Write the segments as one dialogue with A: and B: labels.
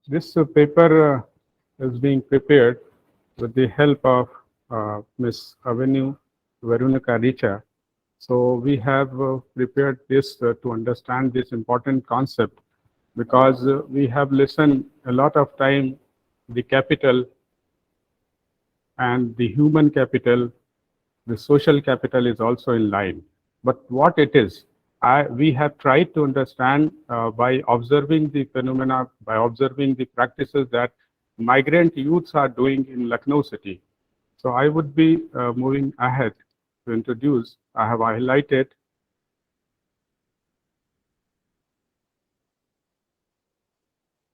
A: This paper is being prepared with the help of Ms. Avinu, Veronica, Richa. So we have prepared this to understand this important concept, because we have listened a lot of time the capital and the human capital, the social capital is also in line. But what it is, we have tried to understand by observing the phenomena, by observing the practices that migrant youths are doing in Lucknow city. So I would be moving ahead to introduce. I have highlighted.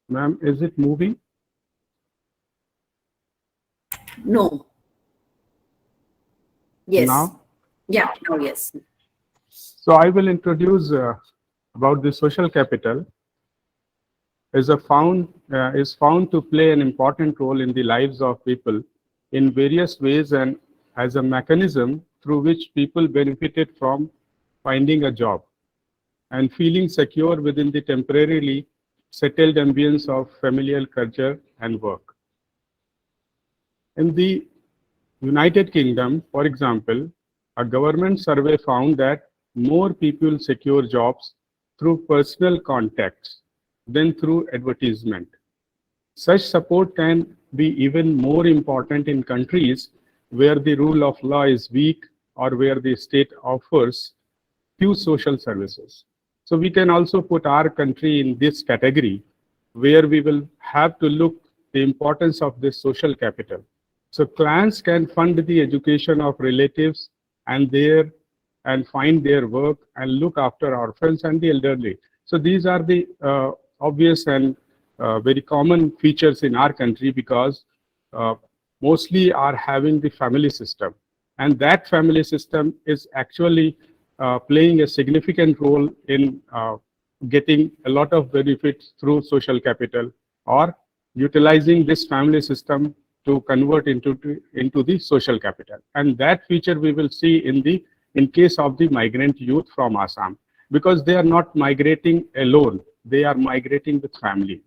A: Ma'am, is it moving?
B: No. Yes.
A: Now?
B: Yeah, now yes.
A: So I will introduce about the social capital is found to play an important role in the lives of people in various ways, and as a mechanism through which people benefited from finding a job and feeling secure within the temporarily settled ambience of familial culture and work. In the United Kingdom, for example, a government survey found that more people secure jobs through personal contacts than through advertisement. Such support can be even more important in countries where the rule of law is weak or where the state offers few social services. So we can also put our country in this category, where we will have to look the importance of this social capital. So clans can fund the education of relatives and find their work and look after orphans and the elderly. So these are the obvious and very common features in our country, because mostly are having the family system, and that family system is actually playing a significant role in getting a lot of benefits through social capital, or utilizing this family system to convert into the social capital. And that feature we will see in case of the migrant youth from Assam, because they are not migrating alone, they are migrating with family.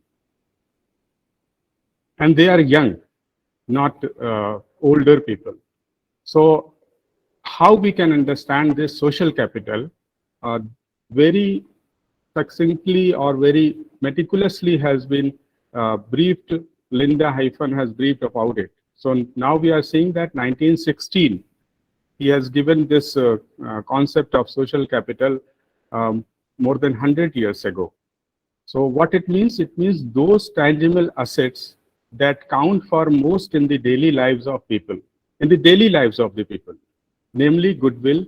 A: And they are young, not older people. So how we can understand this social capital very succinctly or very meticulously has been briefed. Linda Hyphen has briefed about it. So now we are seeing that 1916, he has given this concept of social capital more than 100 years ago. So what it means those tangible assets that count for most in the daily lives of people, namely goodwill,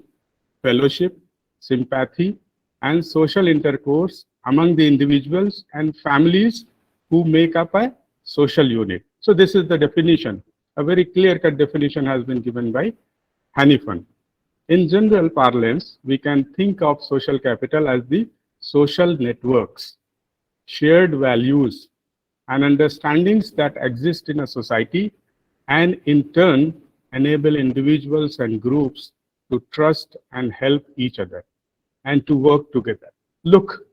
A: fellowship, sympathy, and social intercourse among the individuals and families who make up a social unit. So this is the definition. A very clear-cut definition has been given by Hannifan. In general parlance, we can think of social capital as the social networks, shared values, and understandings that exist in a society, and in turn enable individuals and groups to trust and help each other and to work together. Look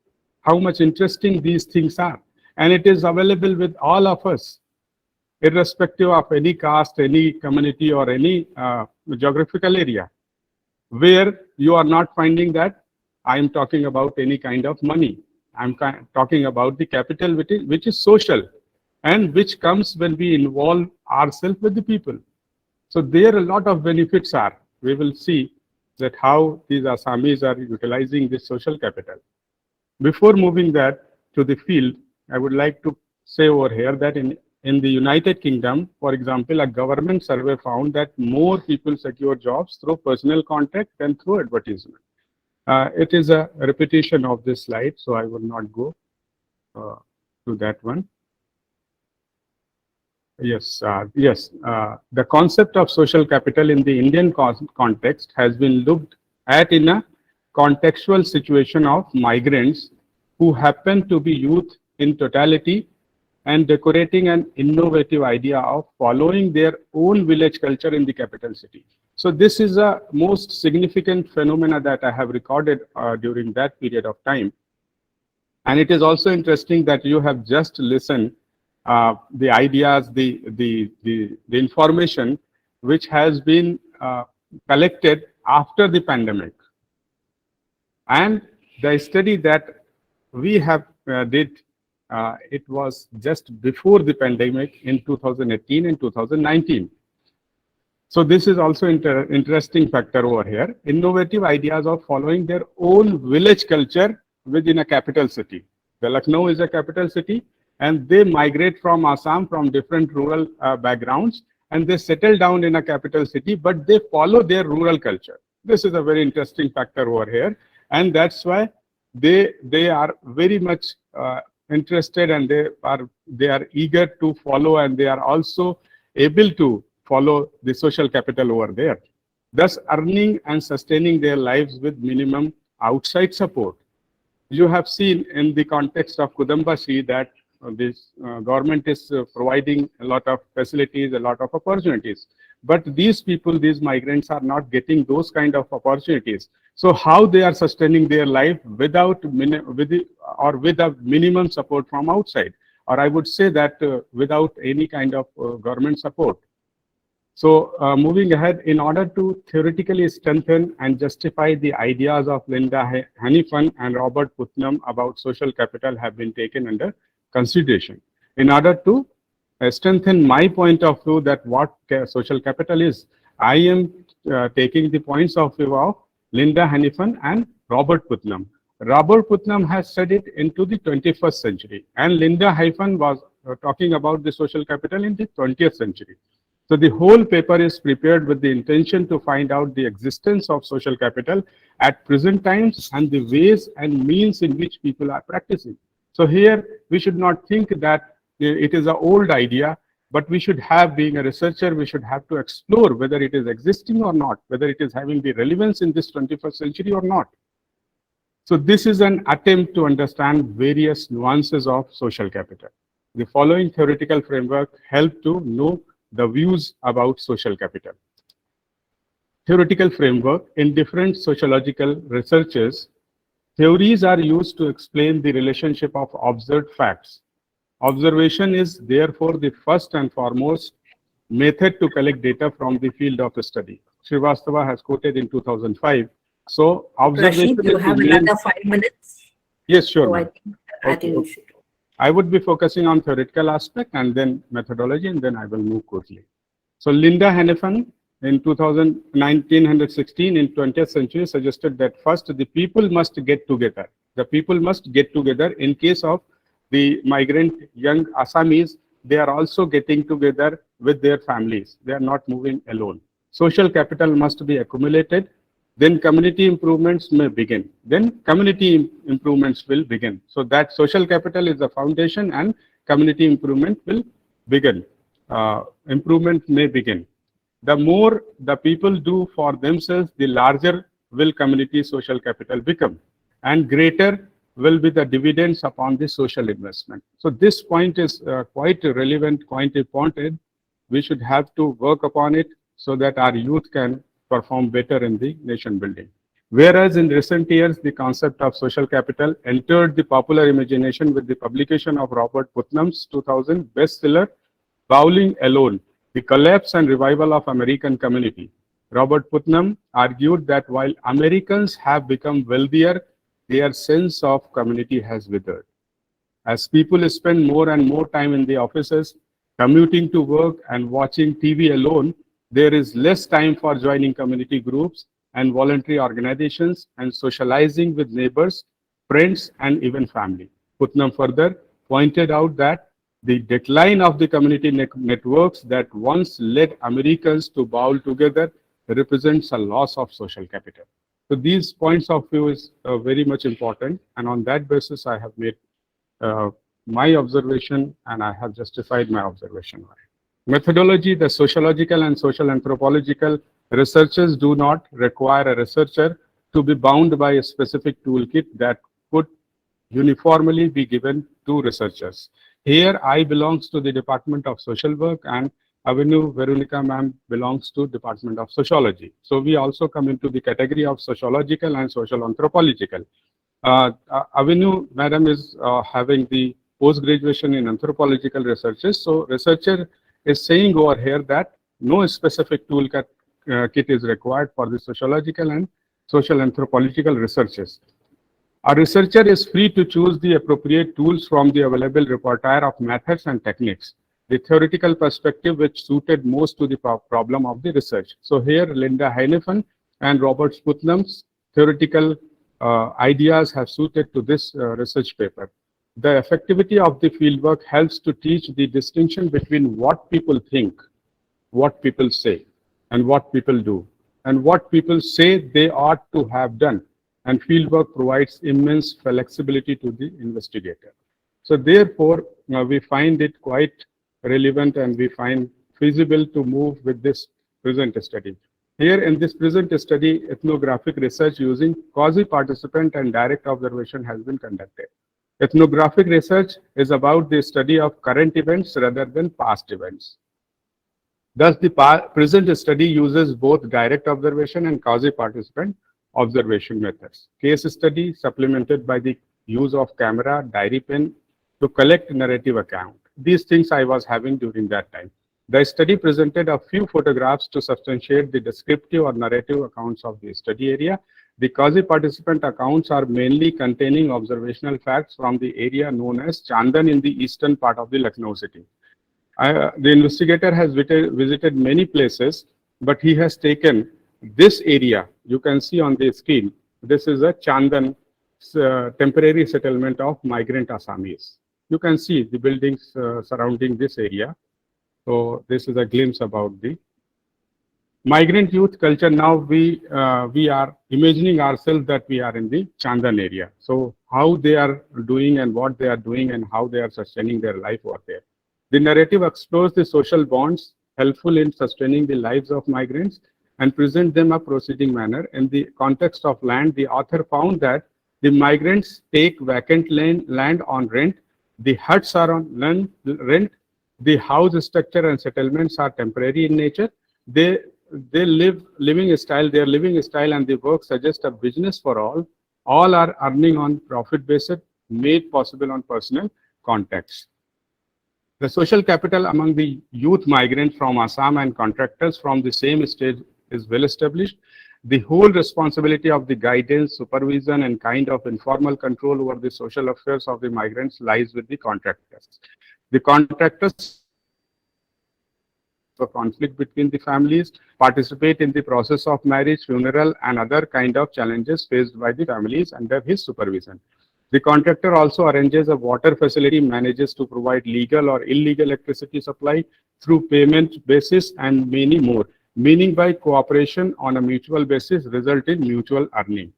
A: how much interesting these things are. And it is available with all of us, irrespective of any caste, any community, or any geographical area, where you are not finding that I am talking about any kind of money. I'm talking about the capital which is social, and which comes when we involve ourselves with the people. So there a lot of benefits are. We will see that how these Assamese are utilizing this social capital. Before moving that to the field, I would like to say over here that in the United Kingdom, for example, a government survey found that more people secure jobs through personal contact than through advertisement. It is a repetition of this slide, so I will not go to that one. Yes, the concept of social capital in the Indian context has been looked at in a contextual situation of migrants who happen to be youth in totality and decorating an innovative idea of following their own village culture in the capital city. So this is a most significant phenomena that I have recorded during that period of time. And it is also interesting that you have just listened the ideas, the information which has been collected after the pandemic. And the study that we have did, it was just before the pandemic in 2018 and 2019. So this is also interesting factor over here. Innovative ideas of following their own village culture within a capital city. The Lucknow is a capital city, and they migrate from Assam from different rural backgrounds, and they settle down in a capital city, but they follow their rural culture. This is a very interesting factor over here, and that's why they are very much interested, and they are eager to follow, and they are also able to follow the social capital over there, thus earning and sustaining their lives with minimum outside support. You have seen in the context of Kudambashri that this government is providing a lot of facilities, a lot of opportunities. But these people, these migrants are not getting those kind of opportunities. So how they are sustaining their life with a minimum support from outside? Or I would say that without any kind of government support. So moving ahead, in order to theoretically strengthen and justify the ideas of Linda Hanifan and Robert Putnam about social capital have been taken under consideration. In order to strengthen my point of view that what social capital is, I am taking the points of view of Linda Hanifan and Robert Putnam. Robert Putnam has studied into the 21st century, and Linda Hanifan was talking about the social capital in the 20th century. So the whole paper is prepared with the intention to find out the existence of social capital at present times and the ways and means in which people are practicing. So here we should not think that it is an old idea, but we should have, being a researcher, we should have to explore whether it is existing or not, whether it is having the relevance in this 21st century or not. So this is an attempt to understand various nuances of social capital. The following theoretical framework help to know the views about social capital. Theoretical framework. In different sociological researches, theories are used to explain the relationship of observed facts. Observation is therefore the first and foremost method to collect data from the field of study. Srivastava has quoted in 2005. So observation
B: Rashid, you have another 5 minutes.
A: Yes, sure.
B: So I think you should.
A: I would be focusing on theoretical aspect and then methodology, and then I will move quickly. So Linda Hanifan in 1916 in 20th century suggested that first the people must get together. The people must get together. In case of the migrant young Assamese, they are also getting together with their families. They are not moving alone. Social capital must be accumulated. Then community improvements may begin. Then community improvements will begin. So that social capital is the foundation and community improvement will begin. Improvement may begin. The more the people do for themselves, the larger will community social capital become, and greater will be the dividends upon the social investment. So this point is quite relevant, quite important. We should have to work upon it so that our youth can perform better in the nation building. Whereas in recent years, the concept of social capital entered the popular imagination with the publication of Robert Putnam's 2000 bestseller, Bowling Alone, The Collapse and Revival of American Community. Robert Putnam argued that while Americans have become wealthier, their sense of community has withered. As people spend more and more time in the offices, commuting to work and watching TV alone, there is less time for joining community groups and voluntary organizations and socializing with neighbors, friends, and even family. Putnam further pointed out that the decline of the community networks that once led Americans to bowl together represents a loss of social capital. So these points of view is very much important, and on that basis I have made my observation and I have justified my observation. Methodology: the sociological and social anthropological researches do not require a researcher to be bound by a specific toolkit that could uniformly be given to researchers. Here I belongs to the Department of Social Work, and Avinu, Veronica ma'am belongs to Department of Sociology. So we also come into the category of sociological and social anthropological. Avinu madam is having the post-graduation in anthropological researches. So researcher is saying over here that no specific toolkit kit is required for the sociological and social anthropological researches. A researcher is free to choose the appropriate tools from the available repertoire of methods and techniques, the theoretical perspective which suited most to the problem of the research. So here Linda Heineken and Robert Putnam's theoretical ideas have suited to this research paper. The effectivity of the fieldwork helps to teach the distinction between what people think, what people say, and what people do, and what people say they ought to have done. And fieldwork provides immense flexibility to the investigator. So therefore, we find it quite relevant and we find feasible to move with this present study. Here in this present study, ethnographic research using quasi-participant and direct observation has been conducted. Ethnographic research is about the study of current events rather than past events. Thus, the present study uses both direct observation and quasi-participant observation methods. Case study supplemented by the use of camera, diary pen to collect narrative account. These things I was having during that time. The study presented a few photographs to substantiate the descriptive or narrative accounts of the study area. The quasi-participant accounts are mainly containing observational facts from the area known as Chandan in the eastern part of the Lucknow city. The investigator has visited many places, but he has taken this area. You can see on the screen, this is a Chandan temporary settlement of migrant Assamese. You can see the buildings surrounding this area. So this is a glimpse about the migrant youth culture. Now we are imagining ourselves that we are in the Chandan area. So how they are doing and what they are doing and how they are sustaining their life over there. The narrative explores the social bonds helpful in sustaining the lives of migrants and present them a proceeding manner. In the context of land, the author found that the migrants take vacant land on rent, the huts are on rent, the house structure and settlements are temporary in nature. Their living style and the work suggest a business for all. All are earning on profit basis, made possible on personal contacts. The social capital among the youth migrants from Assam and contractors from the same state is well established. The whole responsibility of the guidance, supervision, and kind of informal control over the social affairs of the migrants lies with the contractors. The contractors conflict between the families, participate in the process of marriage, funeral, and other kind of challenges faced by the families under his supervision. The contractor also arranges a water facility, manages to provide legal or illegal electricity supply through payment basis, and many more. Meaning by cooperation on a mutual basis result in mutual earning.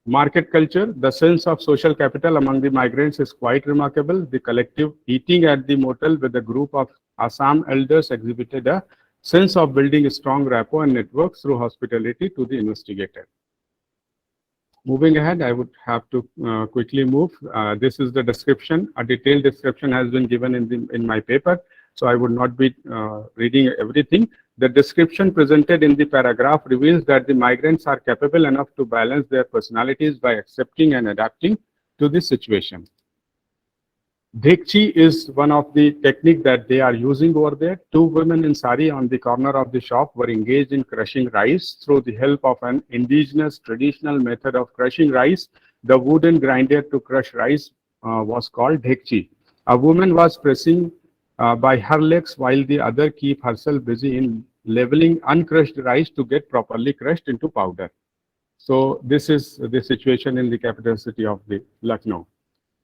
A: Market culture, the sense of social capital among the migrants is quite remarkable. The collective eating at the motel with a group of Assam elders exhibited a sense of building a strong rapport and network through hospitality to the investigator. Moving ahead, I would have to quickly move. This is the description. A detailed description has been given in my paper, so I would not be reading everything. The description presented in the paragraph reveals that the migrants are capable enough to balance their personalities by accepting and adapting to the situation. Dhekchi is one of the techniques that they are using over there. Two women in sari on the corner of the shop were engaged in crushing rice through the help of an indigenous traditional method of crushing rice. The wooden grinder to crush rice was called Dhekchi. A woman was pressing by her legs while the other keep herself busy in leveling uncrushed rice to get properly crushed into powder. So this is the situation in the capital city of the Lucknow.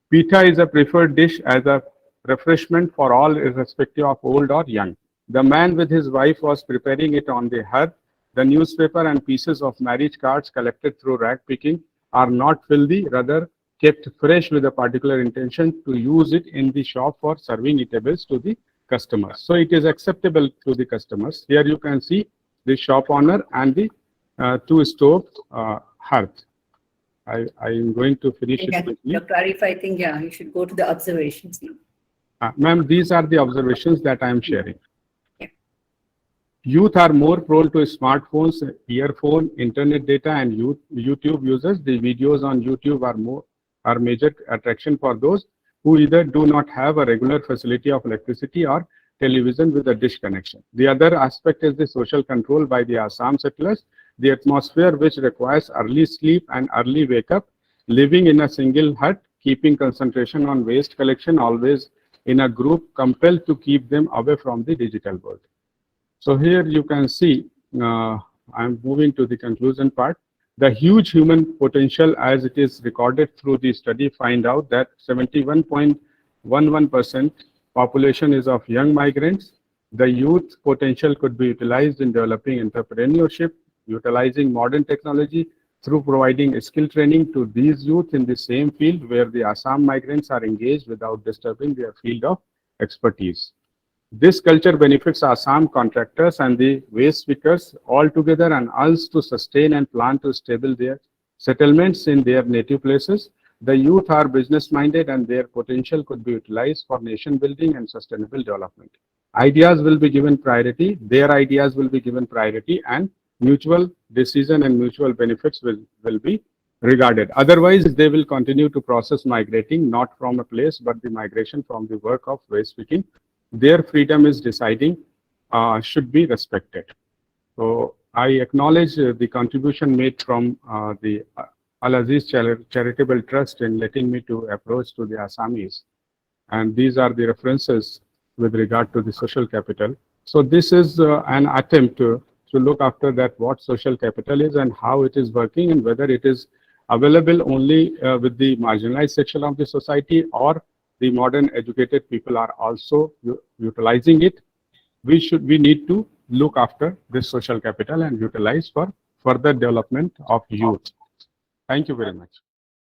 A: Pita is a preferred dish as a refreshment for all irrespective of old or young. The man with his wife was preparing it on the hearth. The newspaper and pieces of marriage cards collected through rag picking are not filthy, rather kept fresh with a particular intention to use it in the shop for serving eatables to the customers. So it is acceptable to the customers. Here you can see the shop owner and the two stove hearth. I am going to finish it quickly.
B: Dr. Arif, I think, yeah, you should go to the observations now.
A: Ma'am, these are the observations that I am sharing.
B: Yeah.
A: Youth are more prone to smartphones, earphone, internet data, and YouTube users. The videos on YouTube are major attraction for those who either do not have a regular facility of electricity or television with a dish connection. The other aspect is the social control by the Assam settlers, the atmosphere which requires early sleep and early wake up, living in a single hut, keeping concentration on waste collection, always in a group, compelled to keep them away from the digital world. So here you can see, I'm moving to the conclusion part. The huge human potential as it is recorded through the study find out that 71.11% population is of young migrants. The youth potential could be utilized in developing entrepreneurship, utilizing modern technology through providing skill training to these youth in the same field where the Assam migrants are engaged without disturbing their field of expertise. This culture benefits Assam contractors and the waste pickers altogether and us to sustain and plan to establish their settlements in their native places. The youth are business-minded and their potential could be utilized for nation building and sustainable development. Ideas will be given priority, their ideas will be given priority, and mutual decision and mutual benefits will be regarded. Otherwise, they will continue to process migrating, not from a place, but the migration from the work of waste picking. Their freedom is deciding should be respected. So I acknowledge the contribution made from the Al-Aziz Charitable Trust in letting me to approach to the Assamese. And these are the references with regard to the social capital. So this is an attempt to look after that what social capital is and how it is working and whether it is available only with the marginalized section of the society or the modern educated people are also utilizing it. We need to look after this social capital and utilize for further development of youth. Thank you very much.